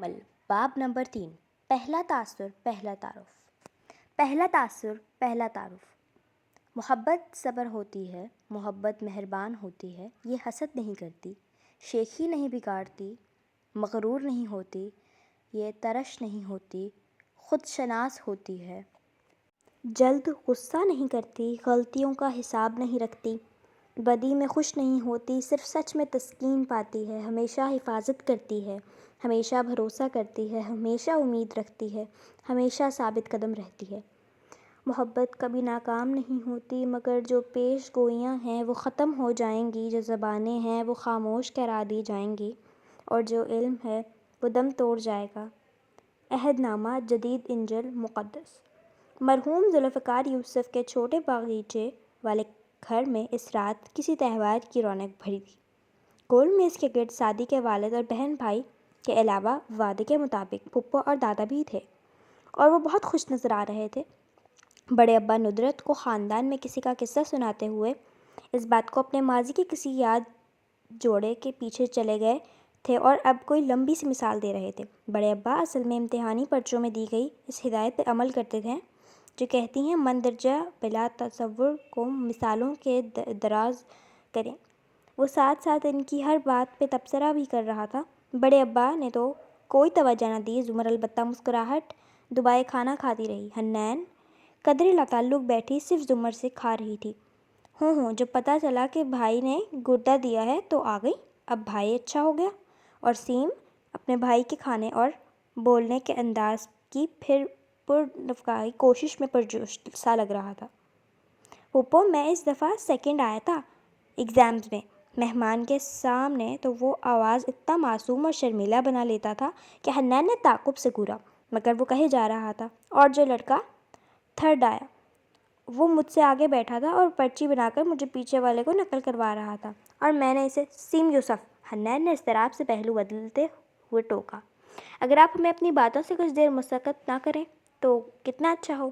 مکمل باب نمبر 3 پہلا تاثر پہلا تعارف۔ پہلا تاثر پہلا تعارف۔ محبت صبر ہوتی ہے، محبت مہربان ہوتی ہے، یہ حسد نہیں کرتی، شیخی نہیں بگاڑتی، مغرور نہیں ہوتی، یہ ترش نہیں ہوتی، خود شناس ہوتی ہے، جلد غصہ نہیں کرتی، غلطیوں کا حساب نہیں رکھتی، بدی میں خوش نہیں ہوتی، صرف سچ میں تسکین پاتی ہے، ہمیشہ حفاظت کرتی ہے، ہمیشہ بھروسہ کرتی ہے، ہمیشہ امید رکھتی ہے، ہمیشہ ثابت قدم رہتی ہے۔ محبت کبھی ناکام نہیں ہوتی، مگر جو پیش گوئیاں ہیں وہ ختم ہو جائیں گی، جو زبانیں ہیں وہ خاموش کرا دی جائیں گی، اور جو علم ہے وہ دم توڑ جائے گا۔ عہد نامہ جدید انجیل مقدس۔ مرحوم ذوالفقار یوسف کے چھوٹے باغیچے والے گھر میں اس رات کسی تہوار کی رونق بھری تھی۔ گول میز کے گرد سعدی کے والد اور بہن بھائی کے علاوہ وعدے کے مطابق پھپھو اور دادا بھی تھے، اور وہ بہت خوش نظر آ رہے تھے۔ بڑے ابا ندرت کو خاندان میں کسی کا قصہ سناتے ہوئے اس بات کو اپنے ماضی کے کسی یاد جوڑے کے پیچھے چلے گئے تھے اور اب کوئی لمبی سی مثال دے رہے تھے۔ بڑے ابا اصل میں امتحانی پرچوں میں دی گئی اس ہدایت پر عمل کرتے تھے جو کہتی ہیں مندرجہ بلا تصور کو مثالوں کے دراز کریں۔ وہ ساتھ ساتھ ان کی ہر بات پہ تبصرہ بھی کر رہا تھا۔ بڑے ابا نے تو کوئی توجہ نہ دی، زمر البتہ مسکراہٹ دبائے کھانا کھاتی رہی۔ حنان قدرے لاتعلق بیٹھی صرف زمر سے کھا رہی تھی۔ ہوں جب پتہ چلا کہ بھائی نے گردہ دیا ہے تو آ گئی، اب بھائی اچھا ہو گیا۔ اور سیم اپنے بھائی کے کھانے اور بولنے کے انداز کی پھر پرنفقائی کوشش میں پرجوش سا لگ رہا تھا۔ پھپھو میں اس دفعہ سیکنڈ آیا تھا ایگزامز میں۔ مہمان کے سامنے تو وہ آواز اتنا معصوم اور شرمیلا بنا لیتا تھا کہ حنان نے تعجب سے گھورا، مگر وہ کہے جا رہا تھا۔ اور جو لڑکا تھرڈ آیا وہ مجھ سے آگے بیٹھا تھا اور پرچی بنا کر مجھے پیچھے والے کو نقل کروا رہا تھا، اور میں نے اسے سیم یوسف، حنان نے اضطراب سے پہلو بدلتے ہوئے ٹوکا، اگر آپ ہمیں اپنی باتوں سے کچھ دیر مسکت نہ کریں تو کتنا اچھا ہو۔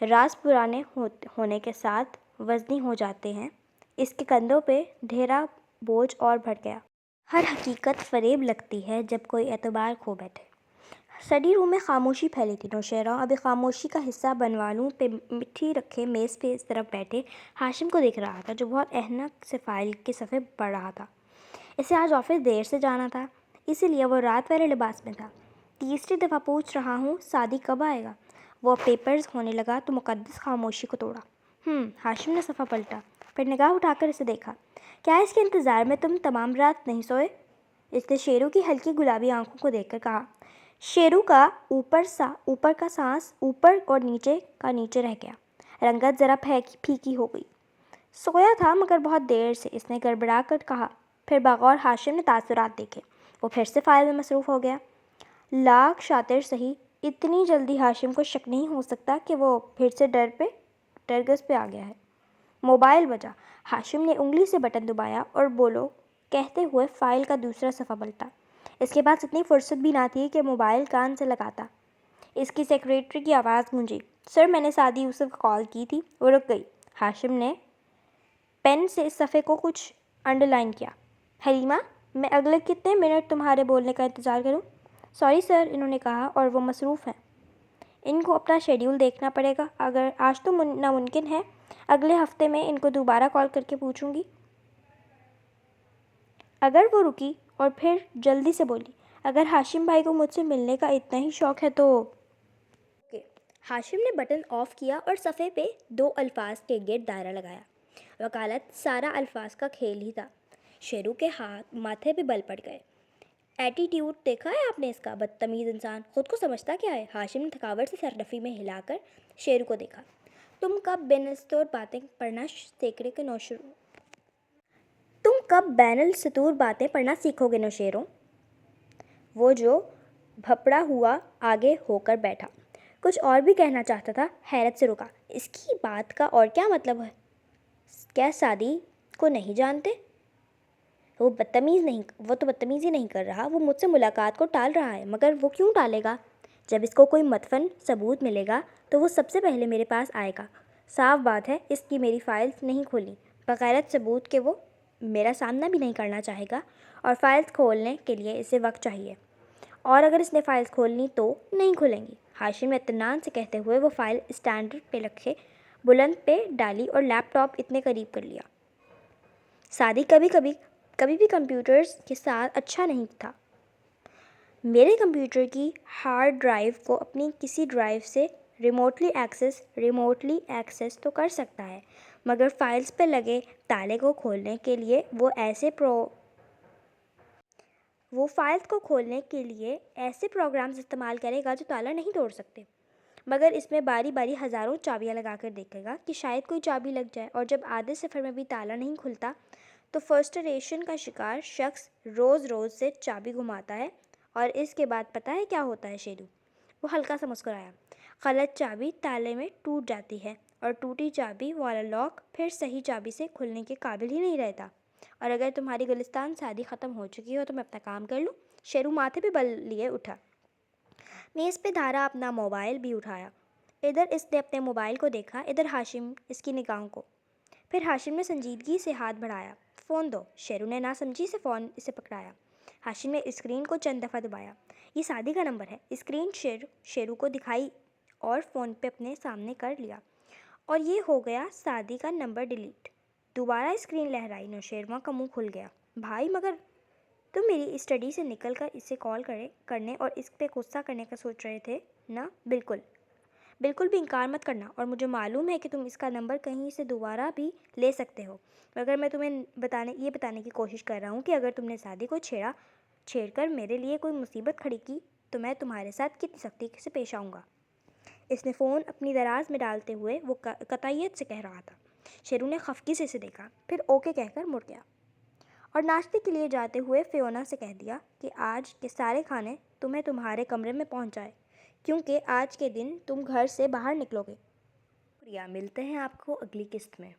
راز پرانے ہونے کے ساتھ وزنی ہو جاتے ہیں۔ اس کے کندھوں پہ ڈھیرا بوجھ اور بڑھ گیا۔ ہر حقیقت فریب لگتی ہے جب کوئی اعتبار کھو بیٹھے۔ اسٹڈی روم میں خاموشی پھیلی تھی۔ نوشیروان ابھی خاموشی کا حصہ بنوالوں پہ مٹھی رکھے میز پہ اس طرف بیٹھے ہاشم کو دیکھ رہا تھا جو بہت احنق سے فائل کے صفحے پڑھ رہا تھا۔ اسے آج آفس دیر سے جانا تھا، اسی لیے وہ رات والے لباس میں تھا۔ تیسری دفعہ پوچھ رہا ہوں سعدی کب آئے گا؟ وہ پیپرز ہونے لگا تو مقدس خاموشی کو توڑا۔ ہاشم نے صفحہ پلٹا، پھر نگاہ اٹھا کر اسے دیکھا۔ کیا اس کے انتظار میں تم تمام رات نہیں سوئے؟ اس نے شیرو کی ہلکی گلابی آنکھوں کو دیکھ کر کہا۔ شیرو کا اوپر کا سانس اوپر اور نیچے کا نیچے رہ گیا، رنگت ذرا پھیکی ہو گئی۔ سویا تھا مگر بہت دیر سے، اس نے گڑبڑا کر کہا۔ پھر بغور ہاشم نے تاثرات دیکھے، وہ پھر سے فائل میں مصروف ہو گیا۔ لاکھ شاطر سہی، اتنی جلدی ہاشم کو شک نہیں ہو سکتا کہ وہ پھر سے ڈرگس پہ آ گیا ہے۔ موبائل بجا۔ ہاشم نے انگلی سے بٹن دبایا اور بولو کہتے ہوئے فائل کا دوسرا صفحہ پلٹا۔ اس کے پاس اتنی فرصت بھی نہ تھی کہ موبائل کان سے لگاتا۔ اس کی سیکریٹری کی آواز گونجی۔ سر میں نے سعدی یوسف کو کال کی تھی، وہ رک گئی۔ ہاشم نے پین سے اس صفحے کو کچھ انڈر لائن کیا۔ حلیمہ، میں اگلے کتنے منٹ تمہارے بولنے کا انتظار کروں؟ سوری سر، انہوں نے کہا، اور وہ مصروف ہیں۔ ان کو اپنا شیڈول دیکھنا پڑے گا، اگر آج تو ناممکن ہے، اگلے ہفتے میں ان کو دوبارہ کال کر کے پوچھوں گی۔ اگر وہ رکی اور پھر جلدی سے بولی، اگر ہاشم بھائی کو مجھ سے ملنے کا اتنا ہی شوق ہے تو ہاشم نے بٹن آف کیا اور صفحے پہ 2 الفاظ کے گرد دائرہ لگایا۔ وکالت سارا الفاظ کا کھیل ہی تھا۔ شیرو کے ہاتھ ماتھے پہ بل پڑ گئے۔ ایٹیٹیوڈ دیکھا ہے آپ نے اس کا؟ بدتمیز انسان، خود کو سمجھتا کیا ہے؟ ہاشم نے تھکاوٹ سے سر نفی میں ہلا کر شیرو کو دیکھا۔ تم کب بین السطور باتیں پڑھنا سیکھو گے نوشیرو؟ وہ جو بھپڑا ہوا آگے ہو کر بیٹھا، کچھ اور بھی کہنا چاہتا تھا، حیرت سے رکا۔ اس کی بات کا اور کیا مطلب ہے؟ کیا سعدی کو نہیں جانتے؟ وہ تو بدتمیزی نہیں کر رہا، وہ مجھ سے ملاقات کو ٹال رہا ہے، مگر وہ کیوں ٹالے گا؟ جب اس کو کوئی مدفن ثبوت ملے گا تو وہ سب سے پہلے میرے پاس آئے گا۔ صاف بات ہے اس کی میری فائلز نہیں کھولیں، بغیرت ثبوت کے وہ میرا سامنا بھی نہیں کرنا چاہے گا، اور فائلز کھولنے کے لیے اسے وقت چاہیے، اور اگر اس نے فائلز کھولنی تو نہیں کھلیں گی۔ ہاشم نے اطمینان سے کہتے ہوئے وہ فائل اسٹینڈ پہ رکھے، بلند پہ ڈالی اور لیپ ٹاپ اتنے قریب کر لیا۔ سعدی کبھی بھی کمپیوٹرز کے ساتھ اچھا نہیں تھا۔ میرے کمپیوٹر کی ہارڈ ڈرائیو کو اپنی کسی ڈرائیو سے ریموٹلی ایکسیس تو کر سکتا ہے، مگر فائلز پہ لگے تالے کو کھولنے کے لیے وہ فائلز کو کھولنے کے لیے ایسے پروگرامز استعمال کرے گا جو تالا نہیں توڑ سکتے، مگر اس میں باری باری ہزاروں چابیاں لگا کر دیکھے گا کہ شاید کوئی چابی لگ جائے، اور جب آدھے سفر میں بھی تالا نہیں کھلتا تو فرسٹریشن کا شکار شخص روز سے چابی گھماتا ہے۔ اور اس کے بعد پتہ ہے کیا ہوتا ہے شیرو؟ وہ ہلکا سا مسکرایا۔ غلط چابی تالے میں ٹوٹ جاتی ہے، اور ٹوٹی چابی والا لاک پھر صحیح چابی سے کھلنے کے قابل ہی نہیں رہتا۔ اور اگر تمہاری گلستان شادی ختم ہو چکی ہو تو میں اپنا کام کر لوں؟ شیرو ماتھے پہ بل لیے اٹھا۔ میز پہ دھارا اپنا موبائل بھی اٹھایا۔ ادھر اس نے اپنے موبائل کو دیکھا، ادھر ہاشم اس کی نگاہوں کو۔ پھر ہاشم نے سنجیدگی سے ہاتھ بڑھایا۔ فون دو۔ شیرو نے ناسمجھی سے فون اسے پکڑایا۔ ہاشم نے اسکرین کو چند دفعہ دبایا۔ یہ سعدی کا نمبر ہے۔ اسکرین شیرو کو دکھائی اور فون پہ اپنے سامنے کر لیا، اور یہ ہو گیا سعدی کا نمبر ڈیلیٹ۔ دوبارہ اسکرین لہرائی۔ نوشیروان کا منہ کھل گیا۔ بھائی مگر تم میری اسٹڈی سے نکل کر اسے کال کرنے اور اس پہ غصہ کرنے کا سوچ رہے تھے نا؟ بالکل بھی انکار مت کرنا، اور مجھے معلوم ہے کہ تم اس کا نمبر کہیں سے دوبارہ بھی لے سکتے ہو، مگر میں تمہیں یہ بتانے کی کوشش کر رہا ہوں کہ اگر تم نے شادی کو چھیڑ کر میرے لیے کوئی مصیبت کھڑی کی تو میں تمہارے ساتھ کتنی سختی سے پیش آؤں گا۔ اس نے فون اپنی دراز میں ڈالتے ہوئے وہ قطعیت سے کہہ رہا تھا۔ شیرو نے خفگی سے اسے دیکھا، پھر اوکے کہہ کر مڑ گیا، اور ناشتے کے لیے جاتے ہوئے فیونا سے کہہ دیا کہ آج کے سارے کھانے تمہیں تمہارے کمرے میں پہنچائے، کیونکہ آج کے دن تم گھر سے باہر نکلو گے۔ شکریہ، ملتے ہیں آپ کو اگلی قسط میں۔